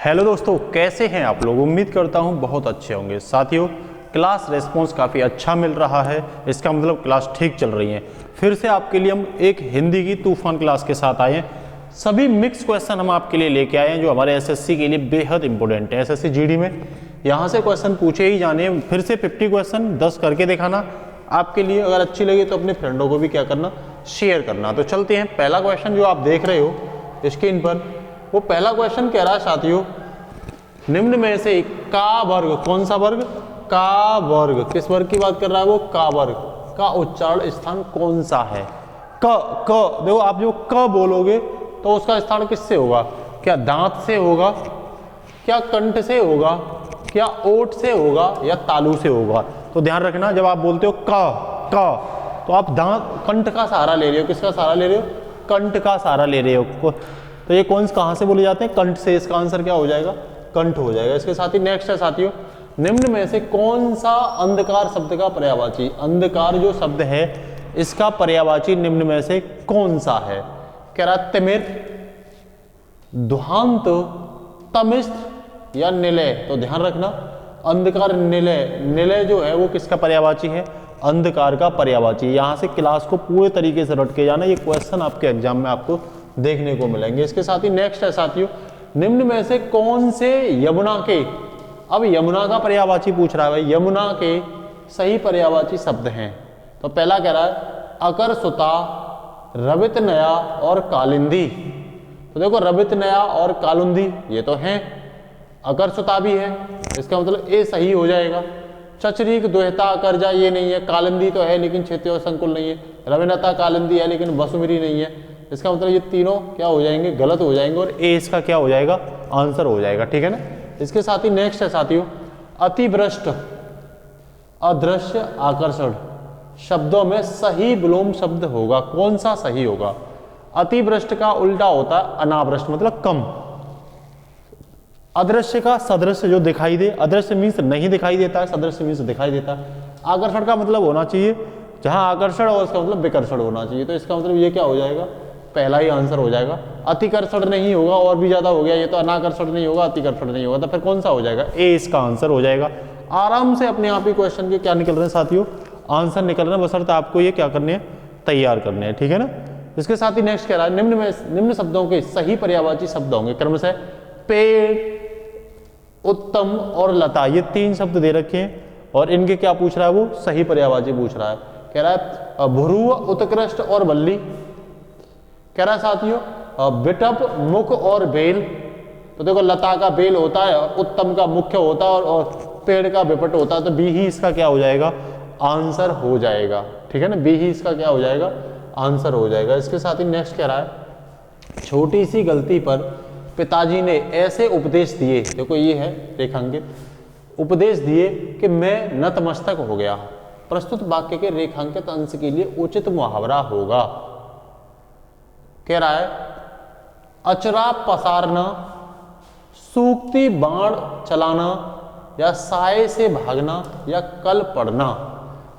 Hello दोस्तों, कैसे हैं आप लोग। उम्मीद करता हूं बहुत अच्छे होंगे। साथियों, क्लास रेस्पॉन्स काफ़ी अच्छा मिल रहा है, इसका मतलब क्लास ठीक चल रही है। फिर से आपके लिए हम एक हिंदी की तूफान क्लास के साथ आए हैं। सभी मिक्स क्वेश्चन हम आपके लिए लेके आए हैं जो हमारे एसएससी के लिए बेहद इंपॉर्टेंट है। एसएससी जीडी में यहाँ से क्वेश्चन पूछे ही जाने, फिर से 50 क्वेश्चन 10 करके दिखाना आपके लिए। अगर अच्छी लगी तो अपने फ्रेंडों को भी क्या करना, शेयर करना। तो चलते हैं। पहला क्वेश्चन जो आप देख रहे हो स्क्रीन पर, वो पहला क्वेश्चन कह रहा है साथियों, निम्न में से का वर्ग, कौन सा वर्ग, का वर्ग, किस वर्ग की बात कर रहा है वो, का वर्ग का उच्चारण स्थान कौन सा है। क देखो, आप जो क बोलोगे तो उसका स्थान किससे होगा, क्या दांत से होगा, क्या कंठ से होगा, क्या ओठ से होगा, या तालू से होगा। तो ध्यान रखना, जब आप बोलते हो क तो आप दांत कंठ का सहारा ले रहे हो। किसका सहारा ले रहे हो, कंठ का सहारा ले रहे हो। तो ये कौन कहां से बोले जाते हैं, कंठ से। इसका आंसर क्या हो जाएगा, कंठ हो जाएगा। इसके साथ ही नेक्स्ट है साथियों, निम्न में से कौन सा अंधकार शब्द का पर्यायवाची, अंधकार जो शब्द है इसका पर्यायवाची निम्न में से कौन सा है। कह रहा तिमिर, दुहांत, तमिस्थ या निलय। तो ध्यान रखना, अंधकार निलय, निलय जो है वो किसका पर्यायवाची है, अंधकार का पर्यायवाची। यहां से क्लास को पूरे तरीके से रट के जाना, ये क्वेश्चन आपके एग्जाम में आपको देखने को मिलेंगे। इसके साथ ही नेक्स्ट है साथियों, निम्न में से कौन से यमुना के, अब यमुना का पर्यायवाची पूछ रहा है भाई, यमुना के सही पर्यायवाची शब्द हैं। तो पहला कह रहा है अकर सुता, रवित नया और कालिंदी। तो देखो, रवित नया और कालिंदी ये तो हैं, अकर सुता भी है, इसका मतलब ए सही हो जाएगा। चचरीक, दोहता, करजा ये नहीं है, कालिंदी तो है लेकिन क्षेत्रीय संकुल नहीं है, रविनता कालिंदी है लेकिन वसुमरी नहीं है। इसका मतलब ये तीनों क्या हो जाएंगे, गलत हो जाएंगे, और ए इसका क्या हो जाएगा, आंसर हो जाएगा। ठीक है ना। इसके साथ ही नेक्स्ट है साथियों, अतिवृष्ट, अदृश्य, आकर्षण शब्दों में सही विलोम शब्द होगा, कौन सा सही होगा। अतिवृष्ट का उल्टा होता है अनावृष्ट, मतलब कम। अदृश्य का सदृश्य, जो दिखाई दे, अदृश्य मीन्स नहीं दिखाई देता है, सदृश्य मीन्स दिखाई देता है। आकर्षण का मतलब होना चाहिए जहां आकर्षण और इसका मतलब विकर्षण होना चाहिए। तो इसका मतलब ये क्या हो जाएगा, पहला ही आंसर हो जाएगा। अतिकर्षण नहीं होगा, और भी ज्यादा हो गया, ये तो अनाकर्षण नहीं होगा, अतिकर्षण नहीं होगा, तो फिर कौन सा हो जाएगा, ए इसका आंसर हो जाएगा। आराम से अपने आप ही क्वेश्चन के क्या निकल रहे हैं साथियों, आंसर निकल रहे हैं, बशर्ते आपको ये क्या करने हैं, तैयार करने हैं। ठीक है ना। इसके साथ ही नेक्स्ट कह रहा है, निम्न शब्दों के सही पर्यायवाची शब्द होंगे क्रमशः पेड़, उत्तम और लता। ये तीन शब्द दे रखे हैं और इनके क्या पूछ रहा है, वो सही पर्यायवाची पूछ रहा है। कह रहा है भ्रुव, उत्कृष्ट और बल्ली। कह रहा है साथियों बिटप, मुख और बेल। तो देखो, लता का बेल होता है, उत्तम का मुख्य होता है, और पेड़ का विपट होता है। तो बी ही इसका क्या हो जाएगा, आंसर हो जाएगा। ठीक है ना, बी ही इसका क्या हो जाएगा, आंसर हो जाएगा। इसके साथ ही नेक्स्ट कह रहा है, छोटी सी गलती पर पिताजी ने ऐसे उपदेश दिए, देखो ये है रेखांकित, उपदेश दिए कि मैं नतमस्तक हो गया। प्रस्तुत वाक्य के रेखांकित अंश के लिए उचित मुहावरा होगा। कह रहा है अचरा पसारना, सूखती बाण चलाना, या साए से भागना, या कल पड़ना।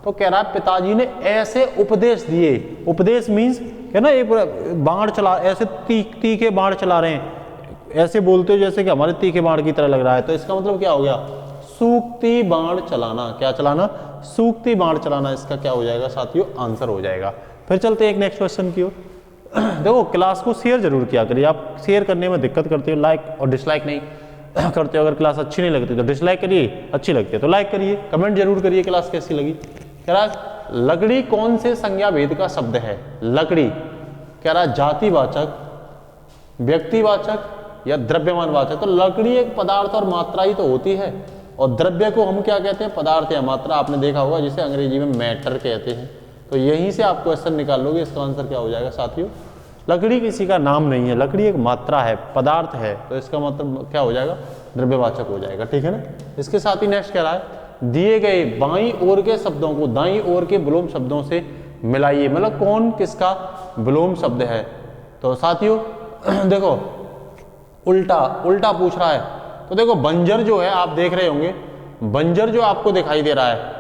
तो कह रहा है पिताजी ने ऐसे उपदेश दिए। उपदेश मीन्स क्या ना, एक बाण चला, ऐसे तीखे बाण चला रहे हैं, ऐसे बोलते हो जैसे कि हमारे तीखे बाण की तरह लग रहा है। तो इसका मतलब क्या हो गया, सूखती बाण चलाना। क्या चलाना, सूखती बाण चलाना। इसका क्या हो जाएगा साथियों, आंसर हो जाएगा। फिर चलते हैं एक नेक्स्ट क्वेश्चन की ओर। देखो, क्लास को शेयर जरूर किया करिए। आप शेयर करने में दिक्कत करते हो, लाइक और डिसलाइक नहीं करते हो। अगर क्लास अच्छी नहीं लगती तो डिसलाइक करिए, अच्छी लगती है तो लाइक करिए, कमेंट जरूर करिए क्लास कैसी लगी। कह रहा है लकड़ी कौन से संज्ञा भेद का शब्द है। लकड़ी कह रहा है जातिवाचक, व्यक्तिवाचक, या द्रव्यमान वाचक। तो लकड़ी एक पदार्थ और मात्रा ही तो होती है, और द्रव्य को हम क्या कहते हैं, पदार्थ या मात्रा। आपने देखा होगा जिसे अंग्रेजी में मैटर कहते हैं। तो यहीं से आप क्वेश्चन निकाल लोगे, इसका आंसर क्या हो जाएगा साथियों, लकड़ी किसी का नाम नहीं है, लकड़ी एक मात्रा है, पदार्थ है। तो इसका मतलब क्या हो जाएगा, द्रव्यवाचक हो जाएगा। ठीक है ना। इसके साथ ही नेक्स्ट कह रहा है, दिए गए बाईं ओर के शब्दों को दाईं ओर के विलोम शब्दों से मिलाइए। मतलब कौन किसका विलोम शब्द है। तो साथियों देखो, उल्टा उल्टा पूछ रहा है। तो देखो, बंजर जो है आप देख रहे होंगे, बंजर जो आपको दिखाई दे रहा है,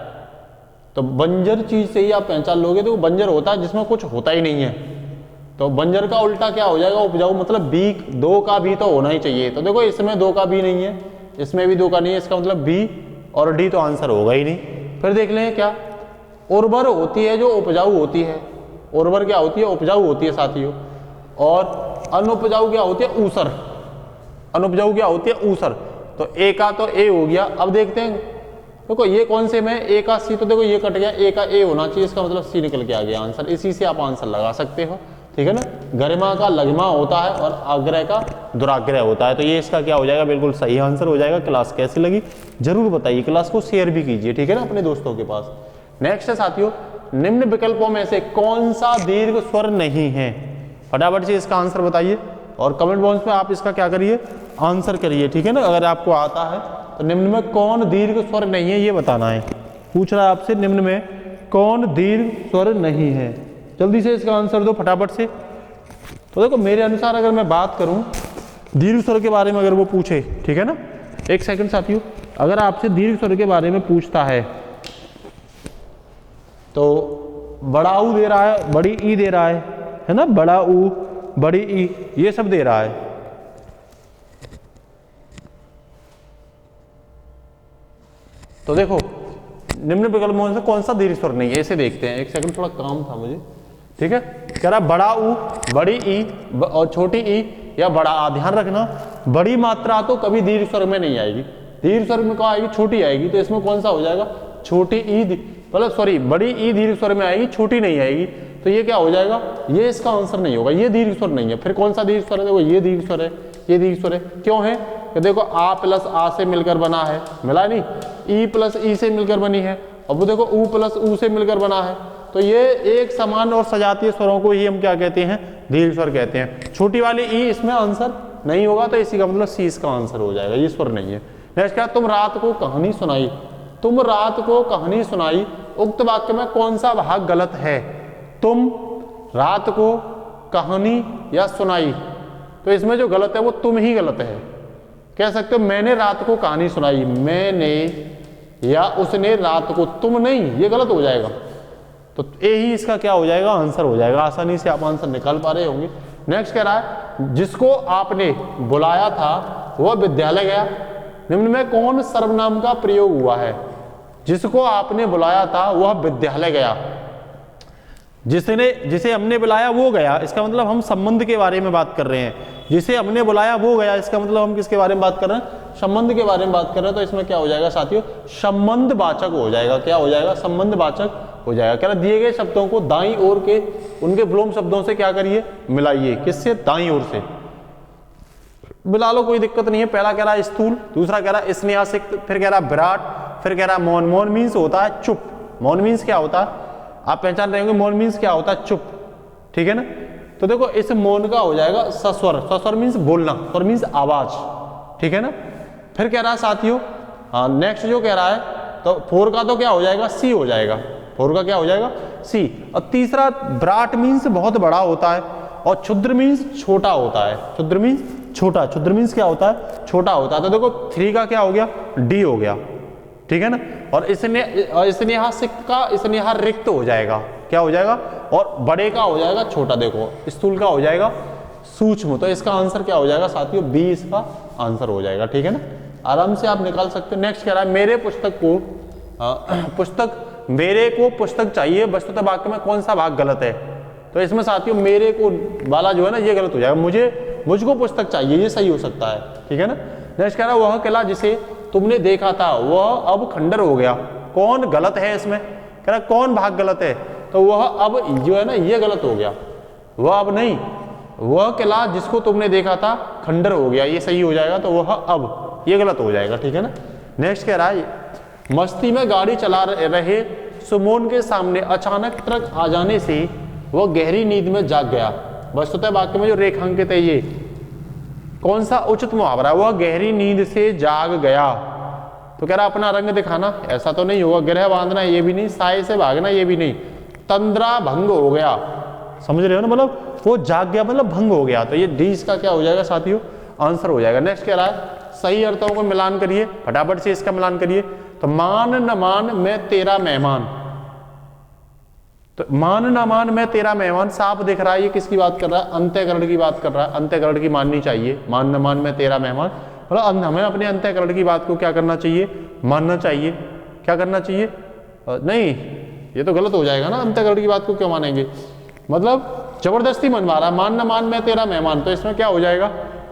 तो बंजर चीज से ही आप पहचान लोगे। तो बंजर होता है जिसमें कुछ होता ही नहीं है। तो बंजर का उल्टा क्या हो जाएगा, उपजाऊ। मतलब बी, दो का बी तो होना ही चाहिए। तो देखो इसमें दो का बी नहीं है, इसमें भी दो का नहीं है, इसका मतलब बी और डी तो आंसर होगा ही नहीं। फिर देख लें क्या, उर्वर होती है जो उपजाऊ होती है, उर्वर क्या होती है, उपजाऊ होती है साथियों। और अनुपजाऊ क्या होती है, ऊसर। अनुपजाऊ क्या होती है, ऊसर। तो ए का तो ए हो गया। अब देखते हैं, देखो ये कौन से में ए का सी, तो देखो ये कट गया, ए का ए होना चाहिए, इसका मतलब सी निकल के आ गया आंसर। इसी से आप आंसर लगा सकते हो, ठीक है ना। गरिमा का लघिमा होता है और आग्रह का दुराग्रह होता है। तो ये इसका क्या हो जाएगा, बिल्कुल सही आंसर हो जाएगा। क्लास कैसी लगी जरूर बताइए, क्लास को शेयर भी कीजिए, ठीक है ना, अपने दोस्तों के पास। नेक्स्ट है साथियों, निम्न विकल्पों में से कौन सा दीर्घ स्वर नहीं है। फटाफट से इसका आंसर बताइए और कमेंट बॉक्स में आप इसका क्या करिए, आंसर करिए, ठीक है ना। अगर आपको आता है तो निम्न में कौन दीर्घ स्वर नहीं है ये बताना है। पूछ रहा है आपसे निम्न में कौन दीर्घ स्वर नहीं है, जल्दी से इसका आंसर दो फटाफट से। तो देखो मेरे अनुसार अगर मैं बात करूं दीर्घ स्वर के बारे में, अगर वो पूछे, ठीक है ना, एक सेकंड साथियों, अगर आपसे दीर्घ स्वर के बारे में पूछता है तो बड़ा ऊ दे रहा है, बड़ी ई दे रहा है ना, बड़ा ऊ बड़ी ई ये सब दे रहा है। तो देखो निम्न विकल्पों से कौन सा दीर्घ स्वर नहीं है, इसे देखते हैं। एक सेकंड, थोड़ा काम था मुझे, ठीक है। कह रहा बड़ा ऊ, बड़ी ई और छोटी ई या बड़ा, ध्यान रखना बड़ी मात्रा तो कभी दीर्घ स्वर में नहीं आएगी, दीर्घ स्वर में कहाँ आएगी, छोटी आएगी। तो इसमें कौन सा हो जाएगा, छोटी ई, मतलब सॉरी बड़ी ई दीर्घ स्वर में आएगी, छोटी नहीं आएगी। तो ये क्या हो जाएगा, ये इसका आंसर नहीं होगा, ये दीर्घ स्वर नहीं है। फिर कौन सा दीर्घ स्वर है, देखो ये दीर्घ स्वर है, ये दीर्घ स्वर है। क्यों है, कि देखो आ प्लस आ से मिलकर बना है, मिला नहीं, ई प्लस ई से मिलकर बनी है, अब वो देखो ऊ प्लस ऊ से मिलकर बना है। तो ये एक समान और सजातीय स्वरों को ही हम क्या कहते हैं, दीर्घ स्वर कहते हैं। छोटी वाली ई इसमें आंसर नहीं होगा, तो इसी का मतलब सी इसका आंसर हो जाएगा, ये स्वर नहीं है। नेक्स्ट क्या, तुम रात को कहानी सुनाई, तुम रात को कहानी सुनाई, उक्त वाक्य में कौन सा भाग गलत है। तुम रात को कहानी या सुनाई, तो इसमें जो गलत है वो तुम ही गलत है। कह सकते हो मैंने रात को कहानी सुनाई, मैंने या उसने रात को, तुम नहीं, ये गलत हो जाएगा। तो ए ही इसका क्या हो जाएगा, आंसर हो जाएगा। आसानी से आप आंसर निकाल पा रहे होंगे। नेक्स्ट कह रहा है जिसको आपने बुलाया था वह विद्यालय गया, निम्न में कौन सर्वनाम का प्रयोग हुआ है। जिसको आपने बुलाया था वह विद्यालय गया, जिसे हमने बुलाया वो गया, इसका मतलब हम संबंध के बारे में बात कर रहे हैं। जिसे हमने बुलाया वो गया, इसका मतलब हम किसके बारे में बात कर रहे हैं, संबंध के बारे में बात कर रहे हैं। तो इसमें क्या हो जाएगा साथियों, संबंध वाचक हो जाएगा। क्या हो जाएगा, संबंध वाचक हो जाएगा। क्या दिए गए शब्दों को दाईं ओर के उनके विलोम शब्दों से क्या करिए, मिलाइए। किससे, दाईं ओर से मिला लो, कोई दिक्कत नहीं है। पहला कह रहा है स्थूल, दूसरा कह रहा है स्नेहासिक्त, फिर कह रहा है विराट, फिर कह रहा है मौन। मौन मीन्स होता है चुप। मौन मीन्स क्या होता है, आप पहचान रहे होंगे, मौन मीन्स क्या होता है, चुप, ठीक है ना। तो देखो इस मौन का हो जाएगा सस्वर। सस्वर मीन्स बोलना, स्वर मीन्स आवाज, ठीक है ना। फिर कह रहा है साथियों, हाँ नेक्स्ट जो कह रहा है, तो फोर का तो क्या हो जाएगा, सी हो जाएगा। फोर का क्या हो जाएगा, सी। और तीसरा विराट मीन्स बहुत बड़ा होता है, और क्षुद्र मीन्स छोटा होता है। क्षुद्र मीन्स छोटा, क्षुद्र मीन्स क्या होता है, छोटा होता है। तो देखो थ्री का क्या हो गया, डी हो गया, ठीक है ना। और स्नेहासिक्त का स्नेहा रिक्त हो जाएगा, क्या हो जाएगा, और बड़े का हो जाएगा छोटा। देखो स्थूल का हो जाएगा सूक्ष्म। तो इसका आंसर क्या हो जाएगा साथियों, बी इसका आंसर हो जाएगा, ठीक है ना। आराम से आप निकाल सकते हैं। नेक्स्ट कह रहा है मेरे मेरे को पुस्तक चाहिए, वस्तुतः वाक्य में कौन सा भाग गलत है। तो इसमें साथियों मेरे को वाला जो है ना ये गलत हो जाएगा, मुझको पुस्तक चाहिए, ये सही हो सकता है, ठीक है ना। नेक्स्ट कह रहा है वह किला जिसे तुमने देखा था वह अब खंडर हो गया, कौन गलत है इसमें, कह रहा कौन भाग गलत है। तो वह अब जो है ना ये गलत हो गया, वह अब नहीं, वह किला जिसको तुमने देखा था खंडर हो गया, ये सही हो जाएगा। तो वह अब, ये गलत हो जाएगा, ठीक है ना। नेक्स्ट कह रहा है मस्ती में गाड़ी चला रहे सुमोन के सामने अचानक ट्रक आ जाने से वह गहरी नींद में जाग गया। वस्तुतः वाक्य में जो रेखांकित है ये कौन सा उचित मुहावरा है, वह गहरी नींद से जाग गया। तो कह रहा अपना रंग दिखाना, ऐसा तो नहीं होगा। गिरह बांधना ये भी नहीं, साए से भागना ये भी नहीं। तंद्रा भंग हो गया, समझ रहे हो ना, मतलब वो जाग गया मतलब भंग हो गया। तो ये डी इसका क्या हो जाएगा साथियों, आंसर हो जाएगा। नेक्स्ट कह रहा है सही अर्थों को मिलान करिए, फटाफट से इसका मिलान करिए। तो मान न मान मैं तेरा मेहमान, तो मान ना मान मैं तेरा मेहमान, साफ दिख रहा है ये किसकी बात कर रहा है, अंतःकरण की बात कर रहा है। अंतःकरण की माननी चाहिए, मान ना मान मैं तेरा मेहमान, मतलब हमें अपने अंतःकरण की बात को क्या करना चाहिए, मानना चाहिए। क्या करना चाहिए, नहीं ये तो गलत हो जाएगा ना, अंतःकरण की बात को क्यों मानेंगे, मतलब जबरदस्ती मनवा रहा है, मान ना मान मैं तेरा मेहमान, तो इसमें क्या हो जाएगा,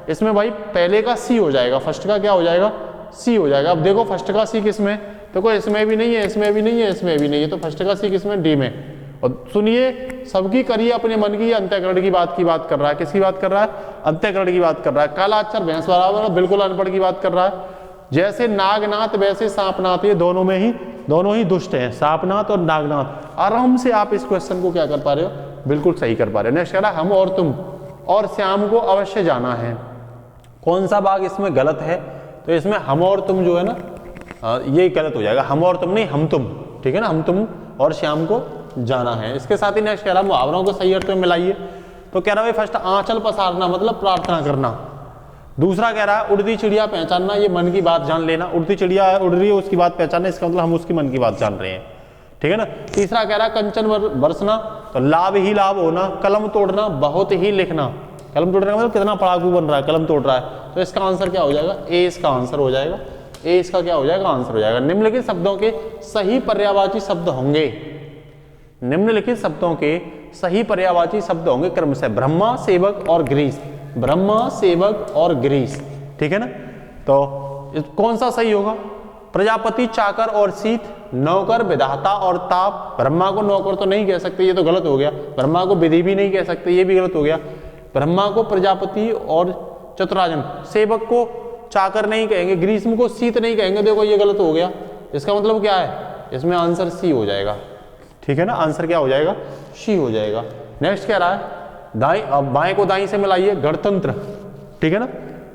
इसमें भाई पहले का सी हो जाएगा, फर्स्ट का क्या हो जाएगा, सी हो जाएगा। अब देखो फर्स्ट का सी किसमें, तो कोई इसमें भी नहीं है, इसमें भी नहीं है, इसमें भी नहीं है, तो फर्स्ट का सी किसमें, डी में। और सुनिए सबकी करिए अपने मन की, अंतःकरण की बात कर रहा है, किसकी बात कर रहा है, अंतःकरण की बात कर रहा है। काला अक्षर भैंस बराबर, बिल्कुल अनपढ़ की बात कर रहा है। जैसे नागनाथ वैसे सांपनाथ, ये दोनों ही दुष्ट हैं, सांपनाथ और नागनाथ। आराम से आप इस क्वेश्चन को क्या कर पा रहे हो, बिल्कुल सही कर पा रहे हो। नेक्स्ट कह रहा हम और तुम और श्याम को अवश्य जाना है। कौन सा भाग इसमें गलत है, तो इसमें हम और तुम जो है ना, ये गलत हो जाएगा, हम और तुम नहीं, हम तुम, ठीक है ना, हम तुम और श्याम को जाना है। इसके साथ ही नेक्स्ट कह रहा मुहावरों को सही अर्थ में मिलाइए। तो कह रहा भाई फर्स्ट आंचल पसारना मतलब प्रार्थना करना। दूसरा कह रहा है उड़ती चिड़िया पहचानना, ये मन की बात जान लेना, उड़ती चिड़िया उड़ रही है उसकी बात पहचानना, इसका मतलब हम उसकी मन की बात जान रहे हैं, ठीक है ना। तीसरा कह रहा है कंचन बरसना, तो लाभ ही लाभ होना। कलम तोड़ना, बहुत ही लिखना। कलम तोड़ने का मतलब कितना पढ़ाकू बन रहा है, कलम तोड़ रहा है, तो इसका आंसर क्या हो जाएगा, ए इसका आंसर हो जाएगा, ए इसका क्या हो जाएगा, आंसर हो जाएगा। निम्नलिखित शब्दों के सही पर्यायवाची शब्द होंगे, निम्नलिखित शब्दों के सही पर्यायवाची शब्द होंगे क्रमशः ब्रह्मा, सेवक और ग्रीस, ब्रह्मा, सेवक और ग्रीस, ठीक है ना। तो कौन सा सही होगा, प्रजापति, चाकर और शीत, नौकर, विधाता और ताप। ब्रह्मा को नौकर तो नहीं कह सकते, ये तो गलत हो गया। ब्रह्मा को विधि भी नहीं कह सकते, ये भी गलत हो गया। ब्रह्मा को प्रजापति और चतुराजन, सेवक को चाकर नहीं कहेंगे, ग्रीष्म को शीत नहीं कहेंगे, देखो ये गलत हो गया। इसका मतलब क्या है, इसमें आंसर सी हो जाएगा, ठीक है ना, आंसर क्या हो जाएगा, सी हो जाएगा। नेक्स्ट कह रहा है दाई, अब बाएं को दाई से मिलाइए, गणतंत्र, ठीक है ना।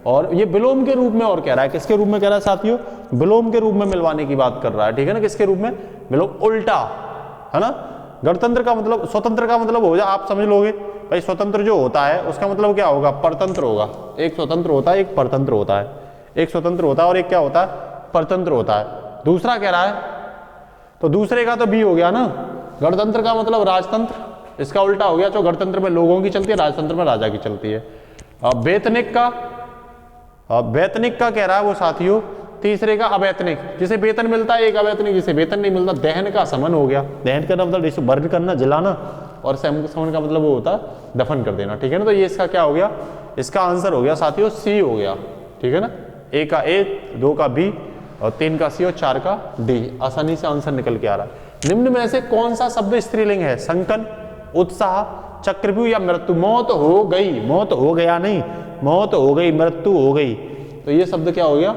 और ये विलोम के रूप में और कह रहा है, किसके रूप में कह रहा है साथियों, विलोम के रूप में मिलवाने की बात कर रहा है, ठीक है ना। किसके रूप में, विलोम, उल्टा, है ना। गणतंत्र का मतलब, स्वतंत्र का मतलब हो जाए, आप समझ लोगे भाई, स्वतंत्र जो होता है उसका मतलब क्या होगा, परतंत्र होगा। एक स्वतंत्र होता है, एक परतंत्र होता है, एक स्वतंत्र होता है और एक क्या होता है, परतंत्र होता है। दूसरा कह रहा है, तो दूसरे का तो बी हो गया ना, गणतंत्र का मतलब राजतंत्र, इसका उल्टा हो गया, जो गणतंत्र में लोगों की चलती है, राजतंत्र में राजा की चलती है। वैतनिक का कह रहा है वो साथियों, तीसरे का अवैतनिक, जिसे वेतन मिलता है, एक अवैतनिक जिसे वेतन नहीं मिलता। दहन का समन हो गया, दहन का मतलब बर्न करना, जलाना, और समन का मतलब वो होता है दफन कर देना, ठीक है ना। तो ये इसका क्या हो गया, इसका आंसर हो गया साथियों सी हो गया, ठीक है ना। ए का ए, 2 का बी और 3 का सी और 4 का डी, आसानी से आंसर निकल के आ रहा है। निम्न में से कौन सा शब्द स्त्रीलिंग है, संकन, उत्साह, चक्रव्यूह या मृत्यु। मौत हो गई, मौत हो गया नहीं, मौत हो गई, मृत्यु हो गई, तो ये शब्द क्या हो गया,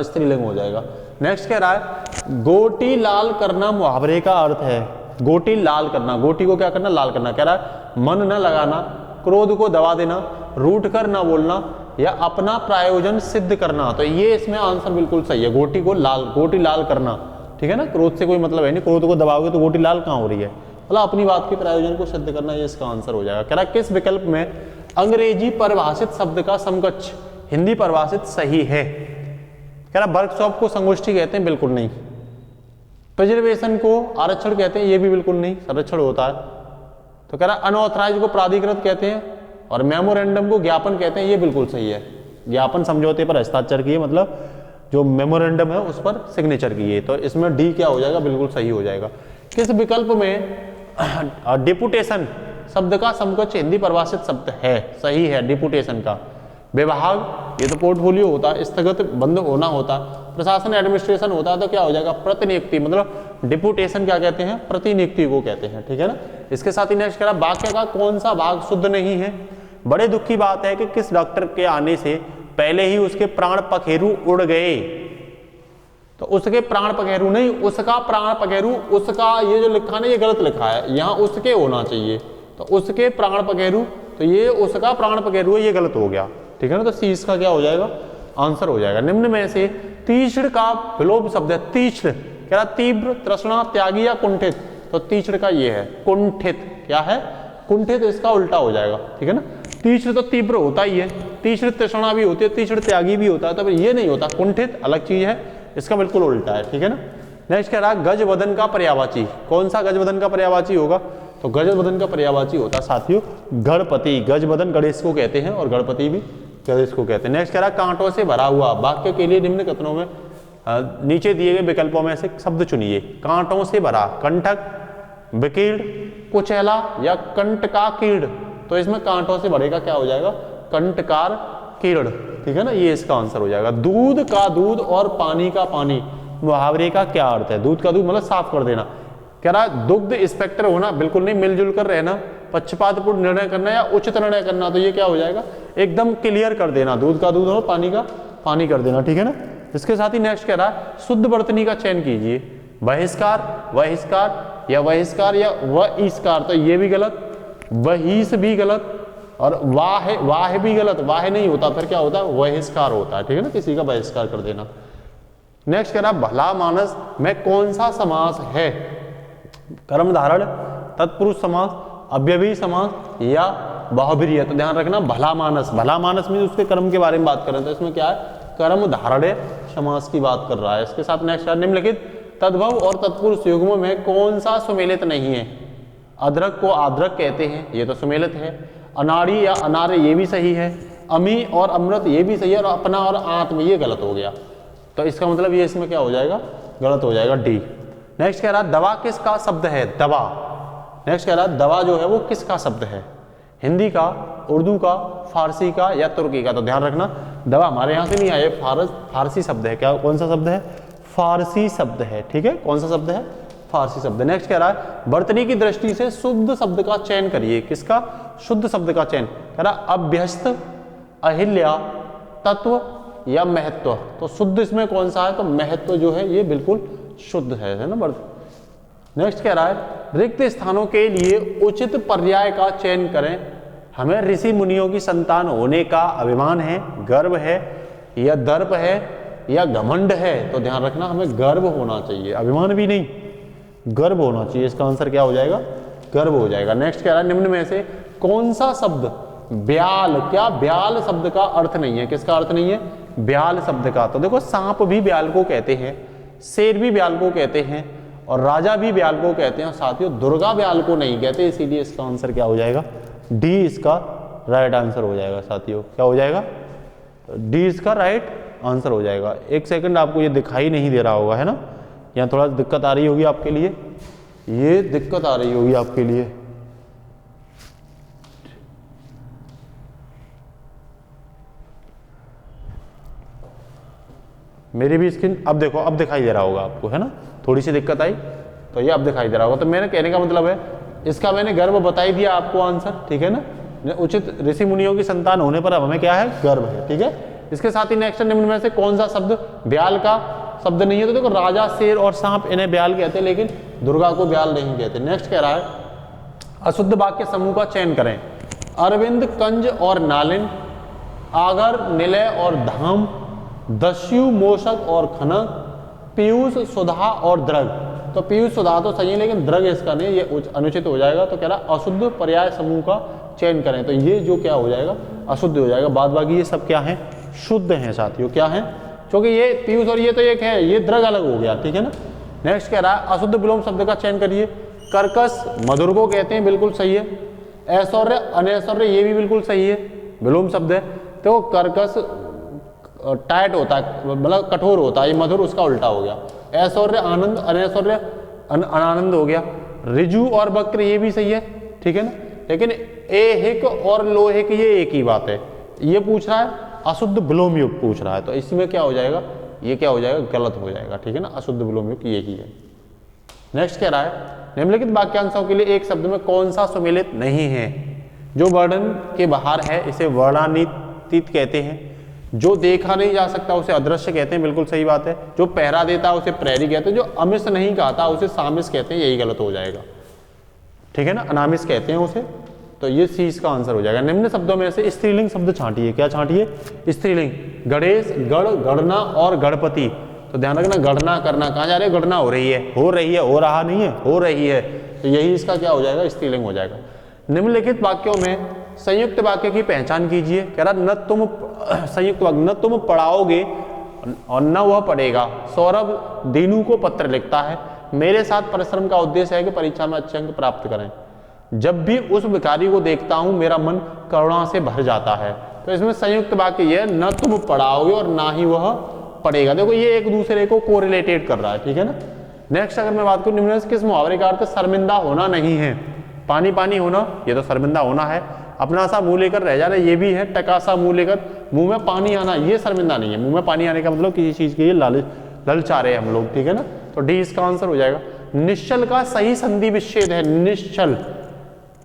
स्त्रीलिंग हो जाएगा। नेक्स्ट कह रहा है गोटी लाल करना मुहावरे का अर्थ है। गोटी लाल करना, गोटी को क्या करना, लाल करना। कह रहा है मन न लगाना, क्रोध को दबा देना, रूठ कर न बोलना या अपना प्रयोजन सिद्ध करना। तो ये इसमें आंसर बिल्कुल सही है, गोटी को लाल, गोटी लाल करना, ठीक है ना। क्रोध से कोई मतलब है नहीं, क्रोध को दबाओगे तो गोटी लाल कहाँ हो रही है, मतलब अपनी बात के प्रयोजन को सिद्ध करना, ये इसका आंसर हो जाएगा। कह रहा है किस विकल्प में अंग्रेजी परिभाषित शब्द का समकक्ष हिंदी परिभाषित सही है। कह रहा वर्कशॉप को संगोष्ठी कहते हैं, बिल्कुल नहीं। प्रिजर्वेशन को आरक्षण कहते हैं, ये भी बिल्कुल नहीं, संरक्षण होता है। तो कह रहा अनऑथराइज को प्राधिकृत कहते हैं और मेमोरेंडम को ज्ञापन कहते हैं, ये बिल्कुल सही है। ज्ञापन समझौते पर हस्ताक्षर किए, मतलब जो मेमोरेंडम है उस पर सिग्नेचर किए, तो इसमें डी क्या हो जाएगा, बिल्कुल सही हो जाएगा। किस विकल्प में डिपुटेशन शब्द का समकक्ष हिंदी परिभाषित शब्द है, सही है डिपुटेशन का। विभाग, ये तो पोर्टफोलियो होता है, स्थगित बंद होना होता है। प्रशासन एडमिनिस्ट्रेशन होता है, तो क्या हो जाएगा, प्रतिनियुक्ति, मतलब डिपुटेशन क्या कहते हैं, प्रतिनियुक्ति को कहते हैं, ठीक है ना। इसके साथ ही नेक्स्ट कह रहा वाक्य का कौन सा भाग शुद्ध नहीं है। बड़े दुख की बात है कि किस डॉक्टर के आने से पहले ही उसके प्राण पखेरु उड़ गए। तो उसके प्राण पखेरु नहीं, उसका प्राण पखेरु, उसका ये जो लिखा है ये गलत लिखा है, यहाँ उसके होना चाहिए, तो उसके प्राण पखेरु, तो ये उसका प्राण पखेरु है, ये गलत हो गया, ठीक है ना। तो सी इसका क्या हो जाएगा, आंसर हो जाएगा। निम्न में से तीक्ष्ण का विलोम शब्द है, तीक्ष्ण। कह रहा तीव्र, तृष्णा, त्यागी या कुंठित। तो तीक्ष्ण का ये है कुंठित, क्या है, कुंठित, इसका उल्टा हो जाएगा, ठीक है ना। तीक्ष्ण तो तीव्र होता ही है, तीक्ष्ण तृष्णा भी होती है, तीक्ष्ण त्यागी भी होता है, तो ये नहीं होता। कुंठित अलग चीज है, इसका बिल्कुल उल्टा है, ठीक है ना। नेक्स्ट कह रहा है गज वदन का पर्यायवाची। कौन सा गज वदन का पर्यायवाची होगा? तो गज वदन का पर्यायवाची होता है साथियों गणपति। गज वदन गणेश को कहते हैं और गणपति भी गणेश को कहते हैं। नेक्स्ट कह रहा है कांटों से भरा हुआ। वाक्य के लिए निम्न कथनों में नीचे दिए गए विकल्पों में से शब्द चुनिए। कांटों से भरा, कंटक, विकीर्ण, कुचैला या कंटकाकीर्ण। तो इसमें कांटों से भरे का क्या हो जाएगा? कंटकार कीर्ण, ठीक है ना, ये इसका आंसर हो जाएगा। दूध का दूध और पानी का पानी मुहावरे का क्या अर्थ है? दूध का दूध मतलब साफ कर देना। कह रहा है दुग्ध इंस्पेक्टर होना, बिल्कुल नहीं, मिलजुल कर रहना, पक्षपातपूर्ण निर्णय करना या उचित निर्णय करना। तो ये क्या हो जाएगा? एकदम क्लियर कर देना, दूध का दूध और पानी का पानी कर देना, ठीक है ना। इसके साथ ही नेक्स्ट कह रहा है शुद्ध वर्तनी का चयन कीजिए। बहिष्कार, बहिष्कार या बहिष्कार या वहिष्कार। तो ये भी गलत, बहिष भी गलत और वाह भी गलत। वाह नहीं होता, फिर क्या होता है? बहिष्कार होता है, ठीक है ना, किसी का बहिष्कार कर देना। नेक्स्ट कह रहा भला मानस में कौन सा समास है? कर्मधारय, तत्पुरुष समास, अव्ययी समास या बहुब्रीहि। तो ध्यान रखना भला मानस, भला मानस में उसके कर्म के बारे में बात करें तो इसमें क्या है? कर्मधारय समास की बात कर रहा है। इसके साथ नेक्स्ट निम्नलिखित तद्भव और तत्पुरुष युग्म में कौन सा सुमेलित नहीं है? अदरक को आद्रक कहते हैं, ये तो सुमेलित है। अनाड़ी या अनारे, ये भी सही है। अमी और अमृत, ये भी सही है। और अपना और आत्म, ये गलत हो गया। तो इसका मतलब ये इसमें क्या हो जाएगा? गलत हो जाएगा, डी। नेक्स्ट कह रहा है दवा किसका शब्द है? दवा। नेक्स्ट कह रहा है दवा जो है वो किसका शब्द है? हिंदी का, उर्दू का, फारसी का या तुर्की का। तो ध्यान रखना दवा हमारे यहाँ से नहीं आया, फारसी शब्द है। क्या, कौन सा शब्द है? फारसी शब्द है, ठीक है। कौन सा शब्द है? फारसी शब्द। नेक्स्ट कह रहा है वर्तनी की दृष्टि से शुद्ध शब्द का चयन करिए। किसका? शुद्ध शब्द का चयन। कह रहा अभ्यस्त, अहिल्या, तत्व या महत्व। तो शुद्ध इसमें कौन सा है? तो महत्व जो है ये बिल्कुल शुद्ध है ना। नेक्स्ट कह रहा है रिक्त स्थानों के लिए उचित पर्याय का चयन करें। हमें ऋषि मुनियों की संतान होने का अभिमान है, गर्व है या दर्प है या घमंड है। तो ध्यान रखना हमें गर्व होना चाहिए, अभिमान भी नहीं, गर्व होना चाहिए। इसका आंसर क्या हो जाएगा? गर्व हो जाएगा। नेक्स्ट कह रहा है निम्न में से कौन सा शब्द ब्याल, क्या ब्याल शब्द का अर्थ नहीं है? किसका अर्थ नहीं है? ब्याल शब्द का। तो देखो सांप भी ब्याल को कहते हैं, शेर भी ब्याल को कहते हैं और राजा भी ब्याल को कहते हैं। और साथियों दुर्गा ब्याल को नहीं कहते, इसीलिए इसका आंसर क्या हो जाएगा? डी इसका राइट आंसर हो जाएगा। साथियों क्या हो जाएगा? डी इसका राइट आंसर हो जाएगा। एक सेकंड, आपको ये दिखाई नहीं दे रहा होगा, है ना, यहाँ थोड़ा दिक्कत आ रही होगी आपके लिए, ये दिक्कत आ रही होगी आपके लिए। मेरी भी स्क्रीन अब देखो, अब दिखाई दे रहा होगा आपको, है ना, थोड़ी सी दिक्कत आई तो ये अब दिखाई दे रहा होगा। तो मैंने कहने का मतलब है इसका मैंने गर्व बता ही दिया आपको आंसर, ठीक है ना। उचित ऋषि मुनियों की संतान होने पर अब हमें क्या है? गर्व है, ठीक है। इसके साथ ही नेक्स्ट निम्न में से कौन सा शब्द ब्याल का शब्द नहीं है? तो देखो राजा, शेर और सांप इन्हें ब्याल कहते हैं, लेकिन दुर्गा को ब्याल नहीं कहते। नेक्स्ट कह रहा है अशुद्ध वाक्य समूह का चयन करें। अरविंद, कंज और नालिन, आगर, निलय और धाम, दस्यु, मोषक और खनक, पीयूष, सुधा और द्रग। तो पीयूष, सुधा तो सही है, लेकिन द्रग इसका नहीं, ये अनुचित हो जाएगा। तो कह रहा अशुद्ध पर्याय समूह का चयन करें। तो ये जो क्या हो जाएगा? अशुद्ध हो जाएगा। बाद बाकी ये सब क्या है? शुद्ध है साथियों। क्या है? क्योंकि ये पीयूष और ये तो एक है, ये द्रग अलग हो गया, ठीक है ना। नेक्स्ट कह रहा है अशुद्ध विलोम शब्द का चयन करिए। कर्कश मधुर को कहते हैं, बिल्कुल सही है। ऐश्वर्य, अनैश्वर्य, ये भी बिल्कुल सही है, विलोम शब्द है। तो कर्कश टाइट होता है, मतलब कठोर होता है, ये मधुर उसका उल्टा हो गया। ऐश्वर्य आनंद, अनैश्वर्य अनानंद हो गया। रिजु और वक्र, ये भी सही है, ठीक है ना। लेकिन ऐहिक और लोहिक ये एक ही बात है। ये पूछ रहा है अशुद्ध विलोम युग पूछ रहा है, तो इसमें क्या हो जाएगा? ये क्या हो जाएगा? गलत हो जाएगा, ठीक है ना। अशुद्ध विलोम युग ये ही है। नेक्स्ट कह रहा है निम्नलिखित वाक्यांशों के लिए एक शब्द में कौन सा सुमेलित नहीं है? जो वर्णन के बाहर है इसे वर्णातीत कहते हैं। जो देखा नहीं जा सकता उसे अदृश्य कहते हैं, बिल्कुल सही बात है। जो पहरा देता है उसे प्रेरी कहते हैं। जो अमिश नहीं कहता उसे सामिश कहते हैं, यही गलत हो जाएगा, ठीक है ना। अनामिश कहते हैं उसे। तो ये सी इसका आंसर हो जाएगा। निम्न शब्दों में से स्त्रीलिंग शब्द छांटिए। क्या छांटिए? स्त्रीलिंग। गणेश, गढ़, गणना और गणपति। तो ध्यान रखना गणना करना, कहाँ जा रहे हैं? गणना हो रही है, हो रही है, हो रहा नहीं है, हो रही है। तो यही इसका क्या हो जाएगा? स्त्रीलिंग हो जाएगा। निम्नलिखित वाक्यों में संयुक्त वाक्य की पहचान कीजिए। कह रहा न तुम संयुक्त वाक्य, न तुम पढ़ाओगे और न वह पढ़ेगा। सौरभ दीनू को पत्र लिखता है, मेरे साथ परिश्रम का उद्देश्य है कि परीक्षा में अच्छे अंक प्राप्त करें। जब भी उस भिखारी को देखता हूं मेरा मन करुणा से भर जाता है। तो इसमें संयुक्त वाक्य ये है, न तुम पढ़ाओगे और ना ही वह पढ़ेगा। देखो ये एक दूसरे को कोरिलेटेड कर रहा है, ठीक है ना। नेक्स्ट अगर मैं बात करूं, निम्न में से किस मुहावरे का अर्थ शर्मिंदा होना नहीं है? पानी पानी होना, ये तो शर्मिंदा होना है। अपना सा मुंह लेकर रह जाना, ये भी है। टका सा मुंह लेकर मुंह में पानी आना, ये शर्मिंदा नहीं है। मुंह में पानी आने का मतलब किसी चीज के लिए ललचा रहे हम लोग, ठीक है ना। तो डी इसका आंसर हो जाएगा। निश्चल का सही संधि विच्छेद है, निश्चल।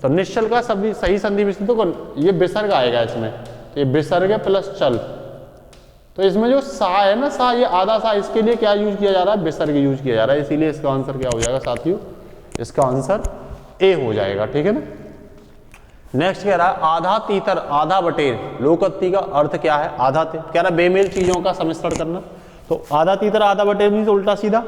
तो निश्चल का सही संधि विच्छेद, तो ये विसर्ग आएगा इसमें, तो ये विसर्ग प्लस चल। तो इसमें जो सा है ना, सा, ये आधा सा, इसके लिए क्या यूज किया जा रहा है? विसर्ग यूज किया जा रहा है। इसीलिए इसका आंसर क्या हो जाएगा साथियों? इसका आंसर ए हो जाएगा, ठीक है ना। नेक्स्ट कह रहा है आधा तीतर आधा बटेर लोकोक्ति का अर्थ क्या है? आधा कह रहा है बेमेल चीजों का सम्मिश्रण करना। तो आधा तीतर आधा बटेर मीन्स उल्टा सीधा।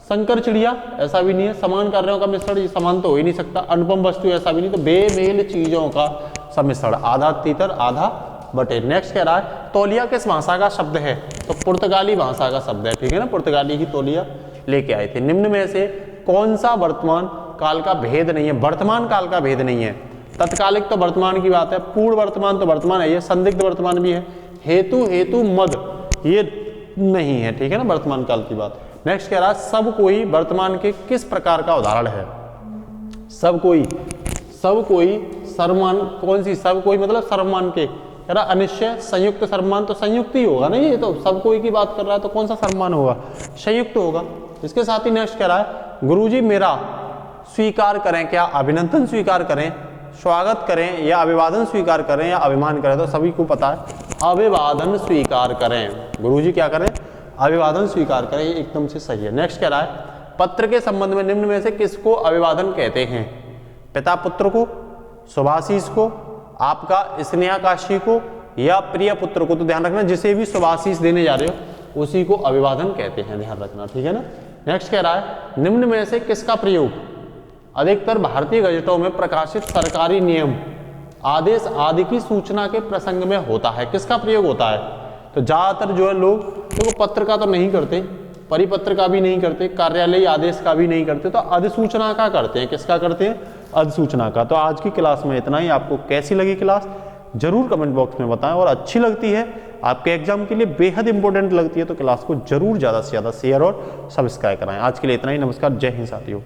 शंकर चिड़िया ऐसा भी नहीं है। समान कार्यों का मिश्रण, समान तो हो ही नहीं सकता। अनुपम वस्तु ऐसा भी नहीं। तो बेमेल चीजों का सम्मिश्रण, आधा तीतर आधा बटेर। नेक्स्ट कह रहा है तौलिया किस भाषा का शब्द है? तो पुर्तगाली भाषा का शब्द है, ठीक है ना। पुर्तगाली की तौलिया लेके आए थे। निम्न में से कौन सा वर्तमान काल का भेद नहीं है? वर्तमान काल का भेद नहीं है। तत्कालिक तो वर्तमान की बात है, पूर्ण वर्तमान तो वर्तमान है, ये संदिग्ध वर्तमान भी है। हेतु मद ये नहीं है, ठीक है ना, वर्तमान काल की बात। नेक्स्ट कह रहा है सब कोई वर्तमान के किस प्रकार का उदाहरण है? सब कोई सर्वमान, कौन सी सब कोई मतलब सर्वमान के? कह रहा अनिश्चय संयुक्त सर्वमान, तो संयुक्त ही होगा ना। ये तो सब कोई की बात कर रहा है, तो कौन सा सर्वमान होगा? संयुक्त होगा। इसके साथ ही नेक्स्ट कह रहा है गुरुजी मेरा स्वीकार करें, क्या अभिनंदन स्वीकार करें, स्वागत करें, या अभिवादन स्वीकार करें, या अभिमान करें? तो सभी को पता है अभिवादन स्वीकार करें। गुरुजी क्या करें? अभिवादन स्वीकार करें, ये एकदम से सही है। नेक्स्ट कह रहा है पत्र के संबंध में निम्न में से किसको अभिवादन कहते हैं? पिता पुत्र को, शुभाशीष को, आपका स्नेहाकाशी को, या प्रिय पुत्र को? तो ध्यान रखना जिसे भी शुभाशीष देने जा रहे हो उसी को अभिवादन कहते हैं, ध्यान रखना, ठीक है ना। नेक्स्ट कह रहा है निम्न में से किसका प्रयोग अधिकतर भारतीय गजटों में प्रकाशित सरकारी नियम, आदेश आदि की सूचना के प्रसंग में होता है? किसका प्रयोग होता है? तो ज्यादातर जो है लोग तो पत्र का तो नहीं करते, परिपत्र का भी नहीं करते, कार्यालयीय आदेश का भी नहीं करते, तो अधिसूचना का करते हैं। किसका करते हैं? अधिसूचना का। तो आज की क्लास में इतना ही। आपको कैसी लगी क्लास जरूर कमेंट बॉक्स में बताएं, और अच्छी लगती है, आपके एग्जाम के लिए बेहद इंपॉर्टेंट लगती है, तो क्लास को जरूर ज़्यादा से ज़्यादा शेयर और सब्सक्राइब कराएं। आज के लिए इतना ही। नमस्कार, जय हिंद साथियों।